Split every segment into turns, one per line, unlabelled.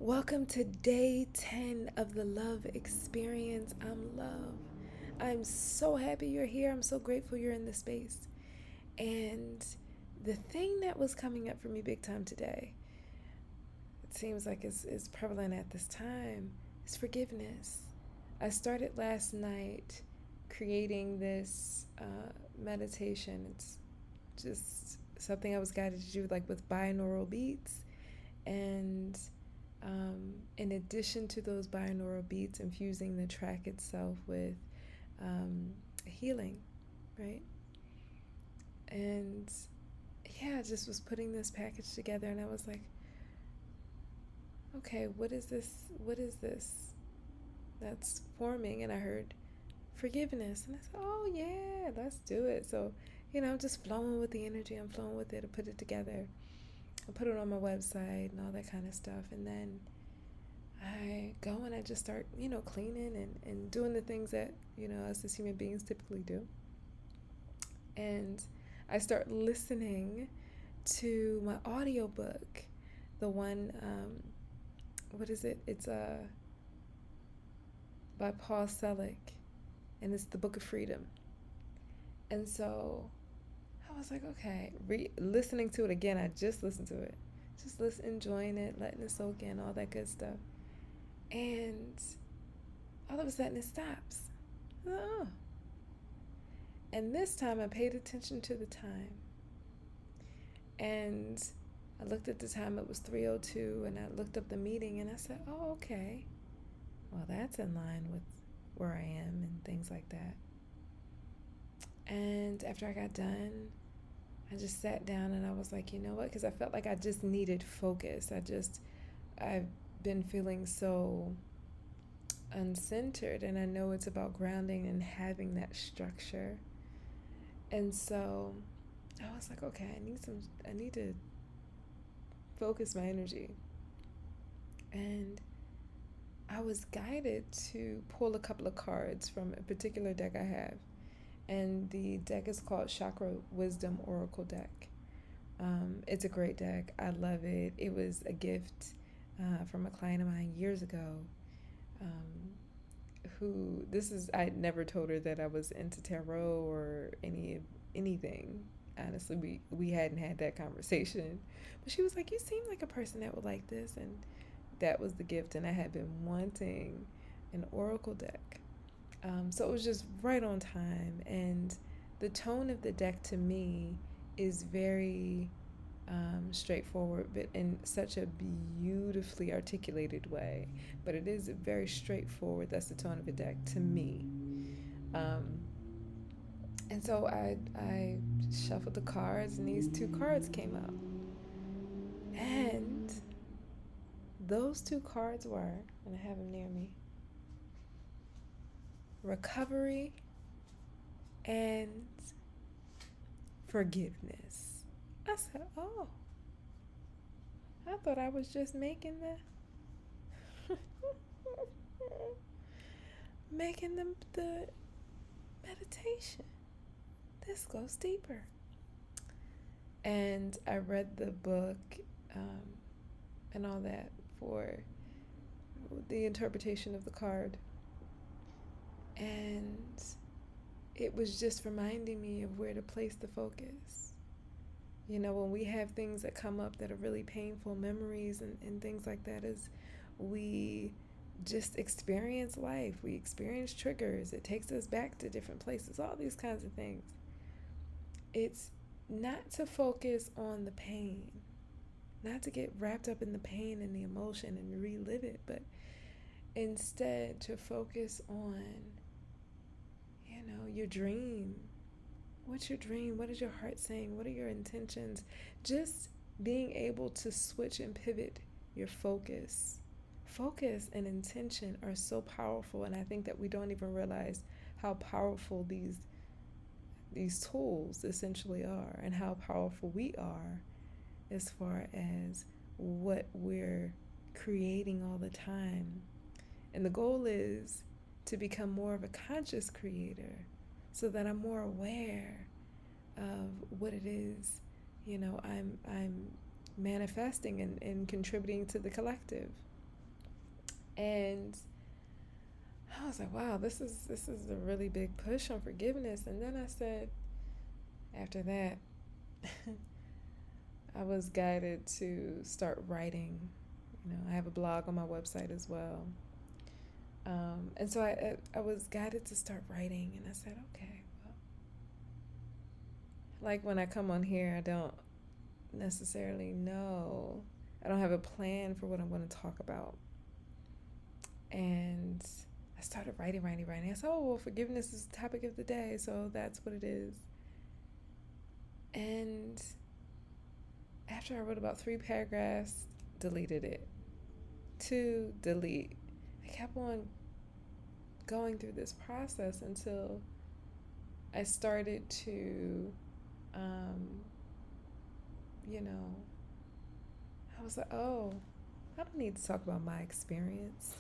Welcome to day 10 of the Luv Experience. I'm Love. I'm so happy you're here. I'm so grateful you're in this space. And the thing that was coming up for me big time today, it seems like it's prevalent at this time, is forgiveness. I started last night creating this meditation. It's just something I was guided to do, like with binaural beats. And in addition to those binaural beats, infusing the track itself with healing, right? And yeah, I just was putting this package together, and I was like, okay, what is this? What is this that's forming? And I heard forgiveness, and I said, oh yeah, let's do it. So, I'm just flowing with the energy. I'm flowing with it. I put it together. I put it on my website and all that kind of stuff, and then I go and I just start, cleaning and doing the things that, us as human beings typically do. And I start listening to my audiobook, the one, what is it? It's by Paul Selig, and it's the Book of Freedom. And so I was like, okay, listening to it again. I just listened to it, just enjoying it, letting it soak in, all that good stuff. And all of a sudden it stops. Oh. And this time I paid attention to the time. And I looked at the time, it was 3:02, and I looked up the meeting and I said, oh, okay. Well, that's in line with where I am and things like that. And after I got done, I just sat down and I was like, you know what? Because I felt like I just needed focus. I've been feeling so uncentered, and I know it's about grounding and having that structure. And so I was like, okay, I need to focus my energy. And I was guided to pull a couple of cards from a particular deck I have. And the deck is called Chakra Wisdom Oracle deck. It's a great deck. I love it. It was a gift from a client of mine years ago. I never told her that I was into tarot or anything. Honestly, we hadn't had that conversation. But she was like, you seem like a person that would like this. And that was the gift. And I had been wanting an oracle deck. So it was just right on time. And the tone of the deck to me is very straightforward, but in such a beautifully articulated way. But it is very straightforward. That's the tone of the deck to me. And so I shuffled the cards, and these two cards came out. And those two cards were, and I have them near me, recovery and forgiveness. I said, oh, I thought I was just making the meditation. This goes deeper. And I read the book and all that for the interpretation of the card. And it was just reminding me of where to place the focus. When we have things that come up that are really painful, memories and things like that, as we just experience life, we experience triggers, it takes us back to different places, all these kinds of things. It's not to focus on the pain, not to get wrapped up in the pain and the emotion and relive it, but instead to focus on, your dream. What's your dream? What is your heart saying? What are your intentions? Just being able to switch and pivot your focus. Focus and intention are so powerful, and I think that we don't even realize how powerful these tools essentially are, and how powerful we are as far as what we're creating all the time. And the goal is to become more of a conscious creator, so that I'm more aware of what it is, I'm manifesting and contributing to the collective. And I was like, wow, this is a really big push on forgiveness. And then I said, after that, I was guided to start writing. I have a blog on my website as well. And so I was guided to start writing, and I said, okay, well, like when I come on here, I don't necessarily know, I don't have a plan for what I'm going to talk about. And I started writing. I said, oh, well, forgiveness is the topic of the day, so that's what it is. And after I wrote about 3 paragraphs, deleted it. 2, delete. I kept on going through this process until I started to, you know, I was like, oh, I don't need to talk about my experience.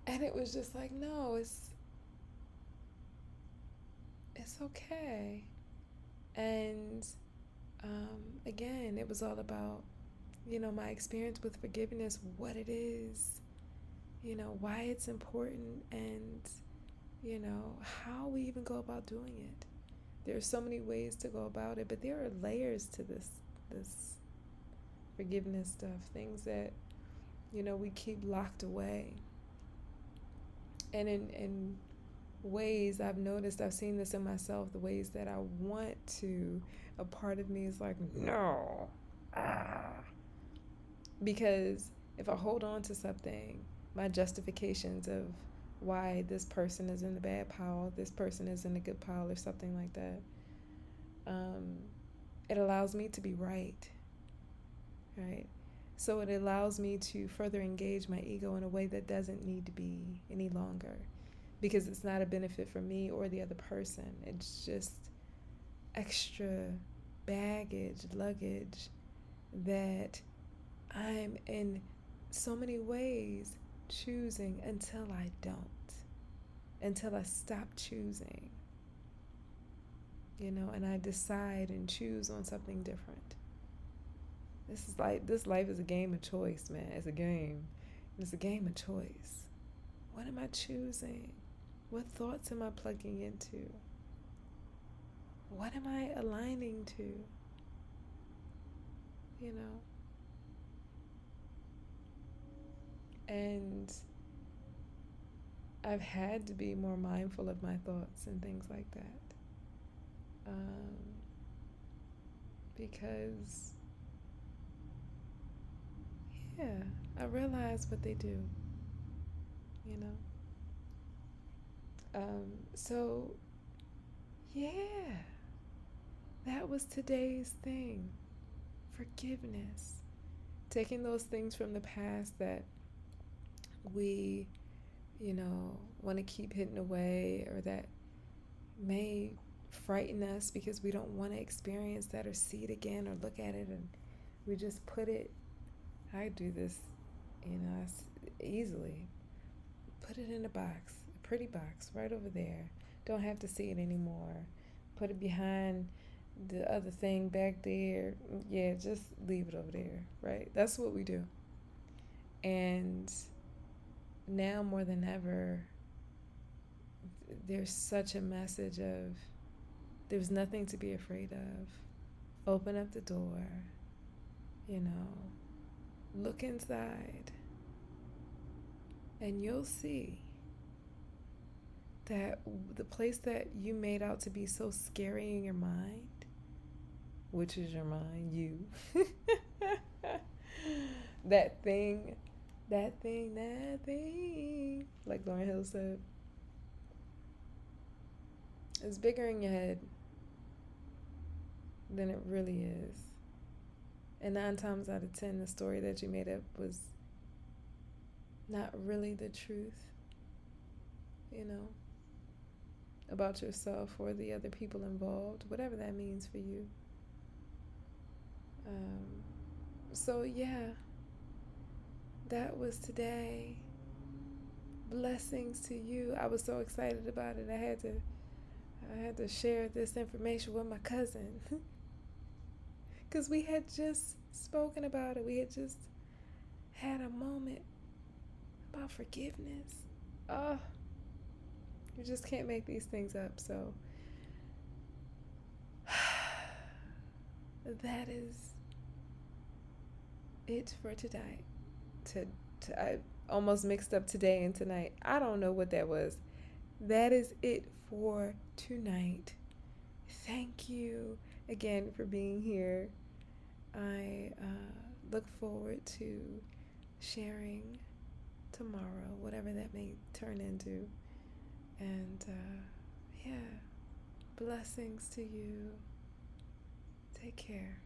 And it was just like, no, it's okay. And again, it was all about, my experience with forgiveness, what it is, why it's important, and, how we even go about doing it. There are so many ways to go about it, but there are layers to this forgiveness stuff, things that, we keep locked away. And in ways I've noticed, I've seen this in myself, the ways that I want to, a part of me is like, no. Because if I hold on to something, my justifications of why this person is in the bad pile, this person is in the good pile, or something like that, it allows me to be right. So it allows me to further engage my ego in a way that doesn't need to be any longer, because it's not a benefit for me or the other person. It's just extra baggage, luggage that I'm in so many ways choosing until I don't, until I stop choosing, and I decide and choose on something different. This life is a game of choice, man. It's a game. It's a game of choice. What am I choosing? What thoughts am I plugging into? What am I aligning to? And I've had to be more mindful of my thoughts and things like that. Because, yeah, I realize what they do, you know? So, yeah, that was today's thing. Forgiveness. Taking those things from the past that we, want to keep hidden away, or that may frighten us because we don't want to experience that or see it again or look at it, and we just put it, I do this, easily. Put it in a box, a pretty box right over there. Don't have to see it anymore. Put it behind the other thing back there. Yeah, just leave it over there, right? That's what we do. And now more than ever, there's such a message of there's nothing to be afraid of. Open up the door, look inside, and you'll see that the place that you made out to be so scary in your mind, which is your mind, you, that thing, like Lauryn Hill said, is bigger in your head than it really is. And 9 times out of 10, the story that you made up was not really the truth, about yourself or the other people involved, whatever that means for you. So yeah, that was today. Blessings to you. I was so excited about it. I had to share this information with my cousin because we had just spoken about it. We had just had a moment about forgiveness. Oh, you just can't make these things up. So that is it for today. I almost mixed up today and tonight. I don't know what that was. That is it for tonight. Thank you again for being here. I look forward to sharing tomorrow, whatever that may turn into. And yeah, blessings to you. Take care.